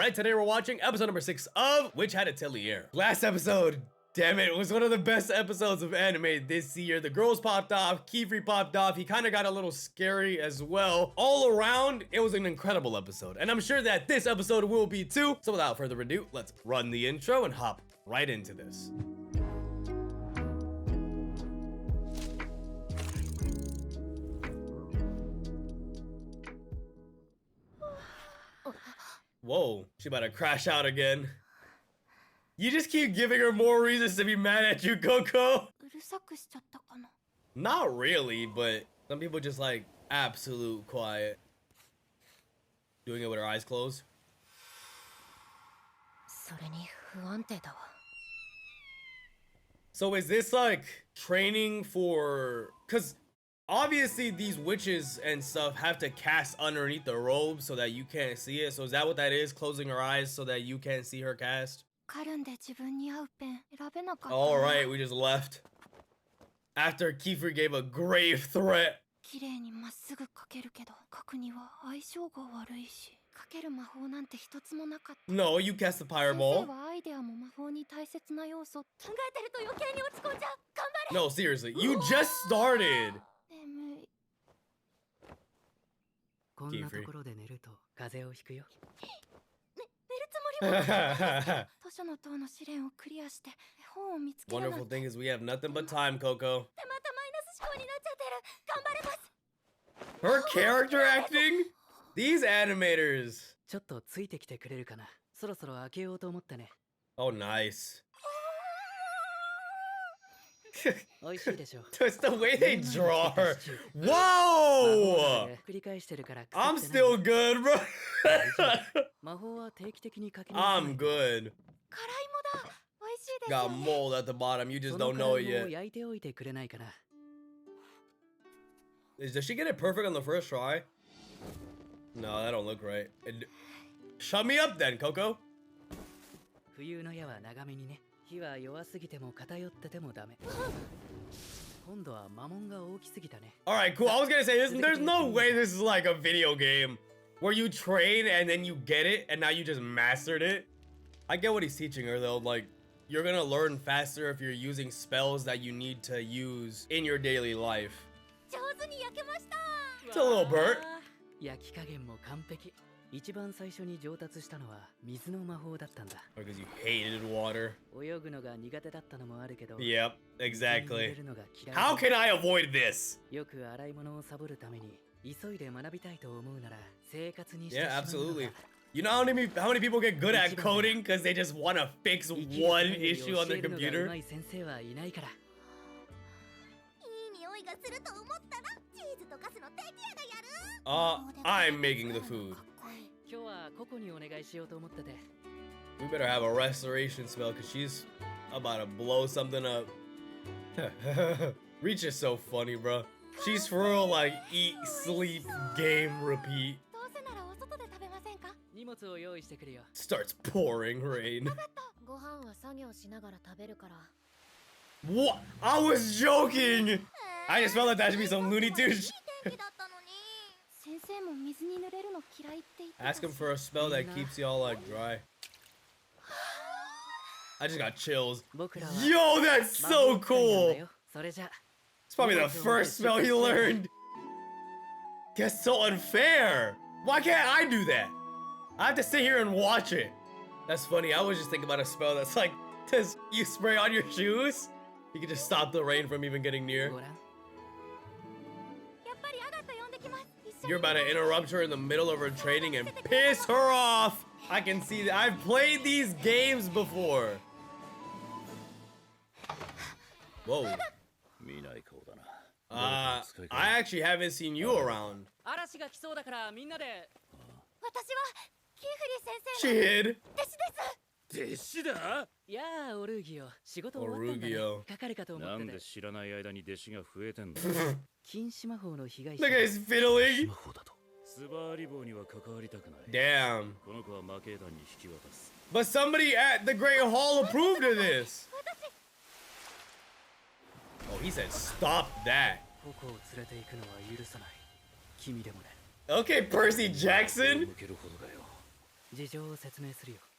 Alright, today we're watching episode number 6 of Witch Hat Atelier. Last episode, damn it, was one of the best episodes of anime this year. The girls popped off, Kiefer popped off, he kind of got a little scary as well. All around, it was an incredible episode, and I'm sure that this episode will be too. So without further ado, let's run the intro and hop right into this. Whoa, she about to crash out again. You just keep giving her more reasons to be mad at you, COCO. Not really, but some people just like absolute quiet. Doing it with her eyes closed. So is this like training for... Cause obviously these witches and stuff have to cast underneath the robe so that you can't see it. So is that what that is? Closing her eyes so that you can't see her cast? Alright, we just left. After Kiefer gave a grave threat. No, you cast the fireball. No, seriously, you just started. Kiefer. Wonderful thing is we have nothing but time, COCO. Her character acting? These animators. Oh, nice. It's the way they draw her. Whoa! I'm still good, bro. I'm good. Got mold at the bottom. You just don't know it yet. Does she get it perfect on the first try? No, that don't look right. Shut me up then, COCO. Alright, cool. I was gonna say, there's no way this is like a video game where you train and then you get it and now you just mastered it. I get what he's teaching her though. Like, you're gonna learn faster if you're using spells that you need to use in your daily life. It's a little burnt. Because you hated water. Yep, exactly. How can I avoid this? Yeah, absolutely. You know how many people get good at coding because they just want to fix one issue on their computer? I'm making the food. We better have a restoration spell because she's about to blow something up. Reach is so funny, bro. She's for real like eat, sleep, game, repeat. Starts pouring rain. What? I was joking! I just felt like that should be some Looney Tunes. Ask him for a spell that keeps y'all like dry. I just got chills. Yo, that's so cool! It's probably the first spell he learned. That's so unfair! Why can't I do that? I have to sit here and watch it. That's funny, I was just thinking about a spell that's like, does you spray on your shoes? You can just stop the rain from even getting near. You're about to interrupt her in the middle of her training and piss her off. I can see that. I've played these games before. Whoa. I actually haven't seen you around. She hid. OLRUGGIO. Look at his fiddling. Damn. But somebody at the Great Hall approved of this. Oh, he said stop that. Okay, Percy Jackson.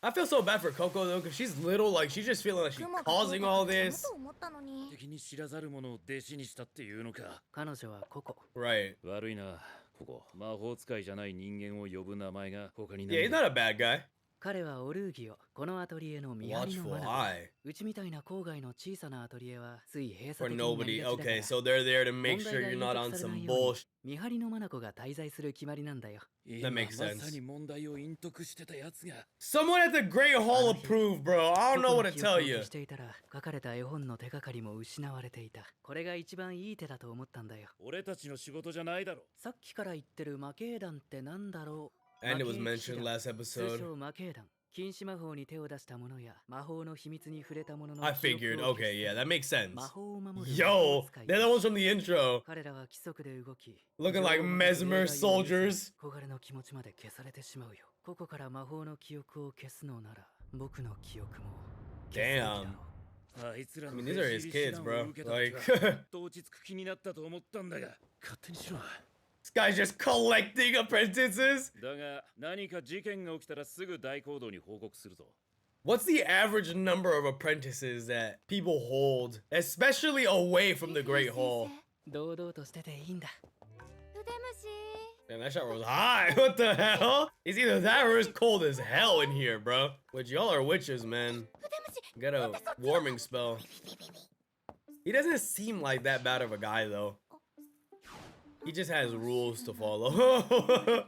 I feel so bad for Coco though, because she's little, like she's just feeling like she's causing all this. Right. Yeah, he's not a bad guy. 彼はオルーギオ、このアトリエの見張りのマナー。うちみたいな郊外の小さなアトリエはつい閉鎖的になりがちだから。Okay, so they're there to make sure you're not on some bullshit. 見張りのマナコが滞在する決まりなんだよ。That makes sense. Someone at the Great Hall approved, bro. I don't know what to tell you. していたら書かれた絵本の手がかりも失われていた。これが一番いい手だと思ったんだよ。俺たちの仕事じゃないだろ。さっきから言ってる魔系団ってなんだろう。 And it was mentioned last episode. I figured, okay, yeah, that makes sense. Yo, they're the ones from the intro. Looking like mesmer soldiers. Damn. I mean, these are his kids, bro. Like, this guy's just collecting apprentices. What's the average number of apprentices that people hold, especially away from the Great Hall? Damn, that shower was hot. What the hell? It's either that or it's cold as hell in here, bro. Which y'all are witches, man. Get a warming spell. He doesn't seem like that bad of a guy, though. He just has rules to follow.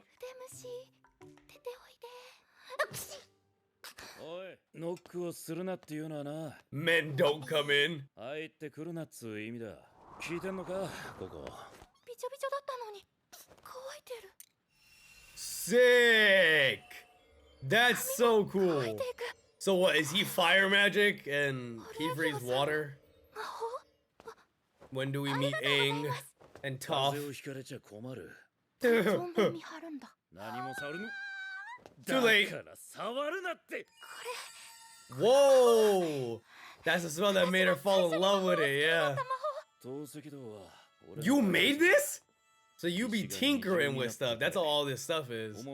Men don't come in. Sick! That's so cool. So what, is he fire magic and he frees water? When do we meet Aang and Toph? Too late. Whoa! That's the spell that made her fall in love with it, yeah. You made this? So you be tinkering with stuff. That's all this stuff is.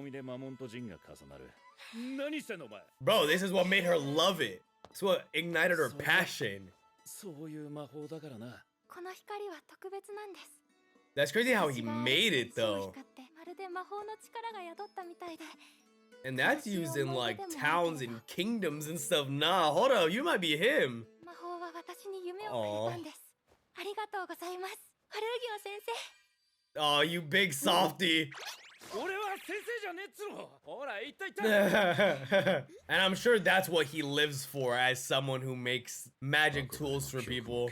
Bro, this is what made her love it. It's what ignited her passion. That's crazy how he made it though. And that's used in like towns and kingdoms and stuff. Nah, hold up, you might be him. Aww. Oh, you big softy. And I'm sure that's what he lives for, as someone who makes magic tools for people.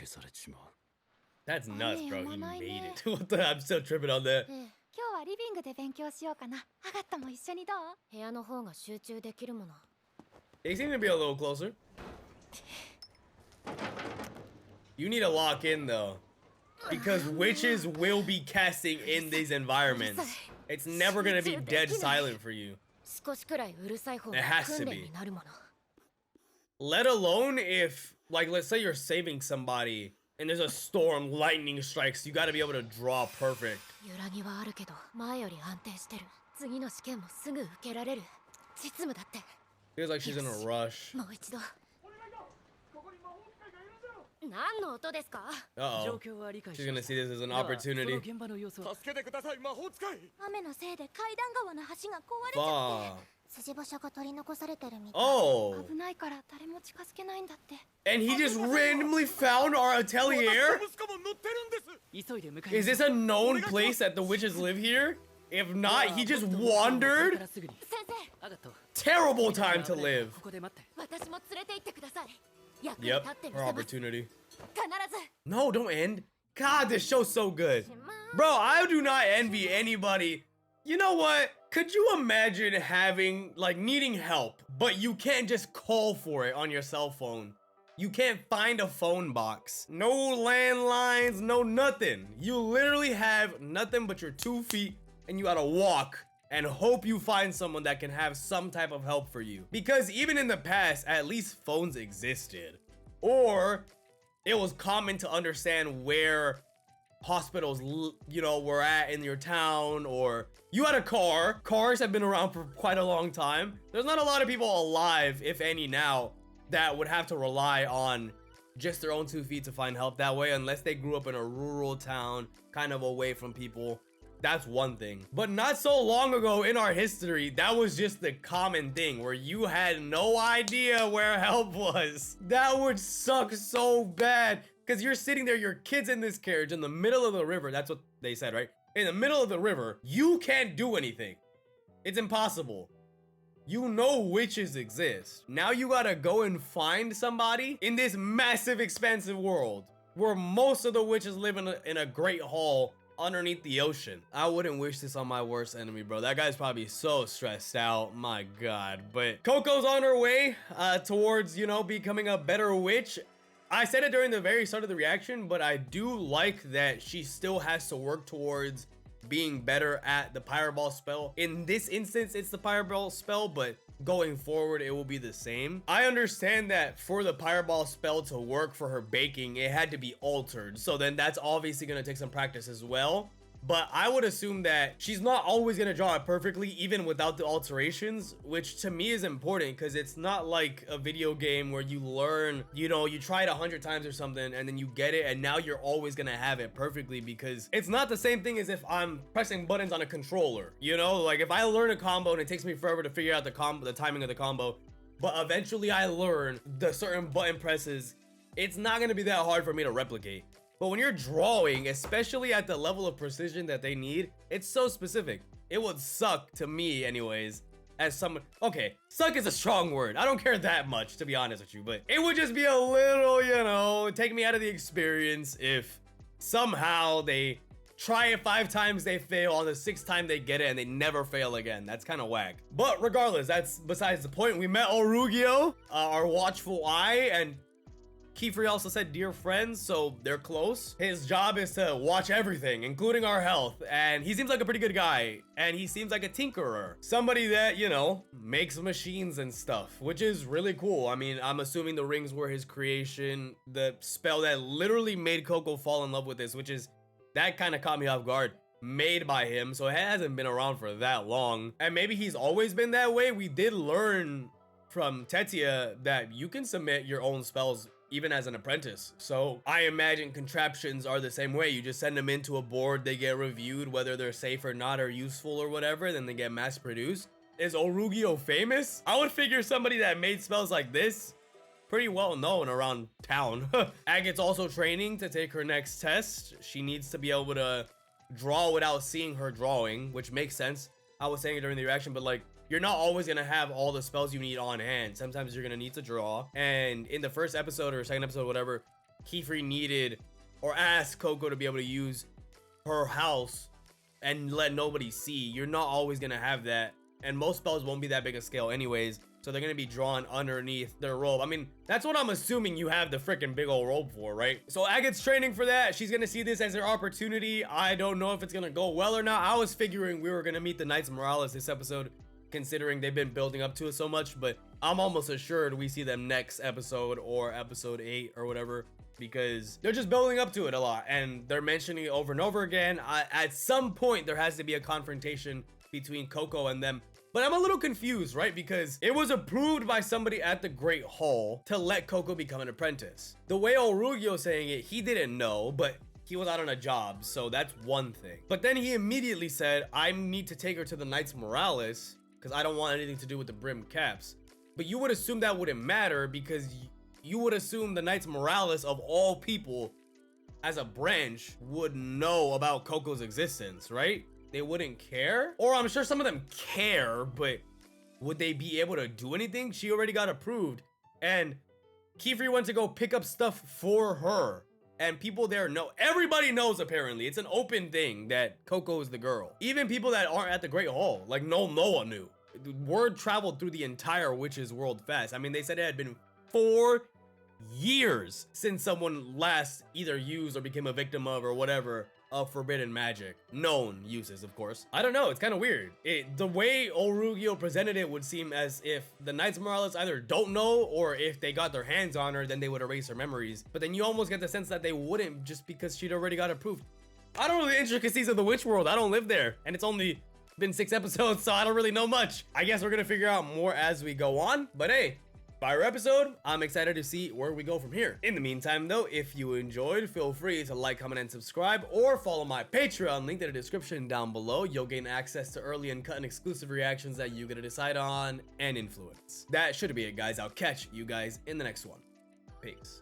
That's nuts, bro. He made it. What the? I'm still tripping on that. They seem to be a little closer. You need to lock in though, because witches will be casting in these environments. It's never gonna be dead silent for you. It has to be. Let alone if, like, let's say you're saving somebody and there's a storm, lightning strikes, you gotta be able to draw perfect. Feels like she's in a rush. Uh-oh. She's gonna see this as an opportunity. Fuck. Oh. And he just randomly found our atelier? Is this a known place that the witches live here? If not, he just wandered? Terrible time to live. Yep, her opportunity. No, don't end. God, this show's so good. Bro, I do not envy anybody. You know what? Could you imagine having, like, needing help, but you can't just call for it on your cell phone? You can't find a phone box. No landlines, no nothing. You literally have nothing but your 2 feet, and you gotta walk and hope you find someone that can have some type of help for you. Because even in the past, at least phones existed. Or it was common to understand where hospitals, you know, were at in your town, or you had a car. Cars have been around for quite a long time. There's not a lot of people alive, if any now, that would have to rely on just their own 2 feet to find help that way, unless they grew up in a rural town, kind of away from people. That's one thing. But not so long ago in our history, that was just the common thing where you had no idea where help was. That would suck so bad because you're sitting there, your kid's in this carriage in the middle of the river. That's what they said, right? In the middle of the river, you can't do anything. It's impossible. You know witches exist. Now you gotta go and find somebody in this massive, expansive world where most of the witches live in a great hall underneath the ocean. I wouldn't wish this on my worst enemy, bro. That guy's probably so stressed out. My God. But Coco's on her way towards, you know, becoming a better witch. I said it during the very start of the reaction, but I do like that she still has to work towards being better at the Fireball spell. In this instance, it's the Fireball spell, but going forward, it will be the same. I understand that for the Fireball spell to work for her baking, it had to be altered. So then that's obviously going to take some practice as well. But I would assume that she's not always going to draw it perfectly, even without the alterations, which to me is important because it's not like a video game where you learn, you know, you try it 100 times or something and then you get it and now you're always going to have it perfectly, because it's not the same thing as if I'm pressing buttons on a controller, you know? Like if I learn a combo and it takes me forever to figure out the timing of the combo, but eventually I learn the certain button presses, it's not going to be that hard for me to replicate. But when you're drawing, especially at the level of precision that they need, it's so specific. It would suck, to me anyways, as someone... Okay, suck is a strong word. I don't care that much, to be honest with you, but it would just be a little, you know, take me out of the experience if somehow they try it 5 times, they fail, on the 6th time they get it, and they never fail again. That's kind of whack. But regardless, that's besides the point. We met OLRUGGIO, our watchful eye, and Kiefer also said dear friends, so they're close. His job is to watch everything, including our health, and he seems like a pretty good guy, and he seems like a tinkerer. Somebody that, you know, makes machines and stuff, which is really cool. I mean, I'm assuming the rings were his creation, the spell that literally made Coco fall in love with this, which is, that kind of caught me off guard, made by him, so it hasn't been around for that long. And maybe he's always been that way. We did learn from Tetia that you can submit your own spells even as an apprentice. So I imagine contraptions are the same way. You just send them into a board, they get reviewed, whether they're safe or not, or useful or whatever, then they get mass produced. Is OLRUGGIO famous? I would figure somebody that made spells like this, pretty well known around town. Agate's also training to take her next test. She needs to be able to draw without seeing her drawing, which makes sense. I was saying it during the reaction, but like, you're not always gonna have all the spells you need on hand. Sometimes you're gonna need to draw. And in the first episode or second episode, whatever, Kiefer needed or asked Coco to be able to use her house and let nobody see. You're not always gonna have that. And most spells won't be that big a scale anyways. So they're gonna be drawn underneath their robe. I mean, that's what I'm assuming you have the freaking big old robe for, right? So Agate's training for that. She's gonna see this as her opportunity. I don't know if it's gonna go well or not. I was figuring we were gonna meet the Knights Morales this episode, considering they've been building up to it so much, but I'm almost assured we see them next episode or episode 8 or whatever, because they're just building up to it a lot and they're mentioning it over and over again. At some point there has to be a confrontation between Coco and them, but I'm a little confused, right? Because it was approved by somebody at the Great Hall to let Coco become an apprentice. The way OLRUGGIO saying it, he didn't know, but he was out on a job, so that's one thing. But then he immediately said, I need to take her to the Knights Morales because I don't want anything to do with the brim caps. But you would assume that wouldn't matter, because you would assume the Knights Morales of all people as a branch would know about Coco's existence, right? They wouldn't care? Or I'm sure some of them care, but would they be able to do anything? She already got approved, and Kiefer went to go pick up stuff for her, and people there know. Everybody knows, apparently. It's an open thing that Coco is the girl. Even people that aren't at the Great Hall, like Noah knew. Word traveled through the entire witches world fast. I mean, they said it had been 4 years since someone last either used or became a victim of or whatever of forbidden magic. Known uses, of course. I don't know, it's kind of weird. The way OLRUGGIO presented it would seem as if the Knights Morales either don't know, or if they got their hands on her, then they would erase her memories. But then you almost get the sense that they wouldn't, just because she'd already got approved. I don't know the intricacies of the witch world. I don't live there. And it's only been 6 episodes, so I don't really know much. I guess we're gonna figure out more as we go on. But hey, fire episode. I'm excited to see where we go from here. In the meantime, though, if you enjoyed, feel free to like, comment, and subscribe, or follow my Patreon, linked in the description down below. You'll gain access to early uncut and exclusive reactions that you get to decide on and influence. That should be it, guys. I'll catch you guys in the next one. Peace.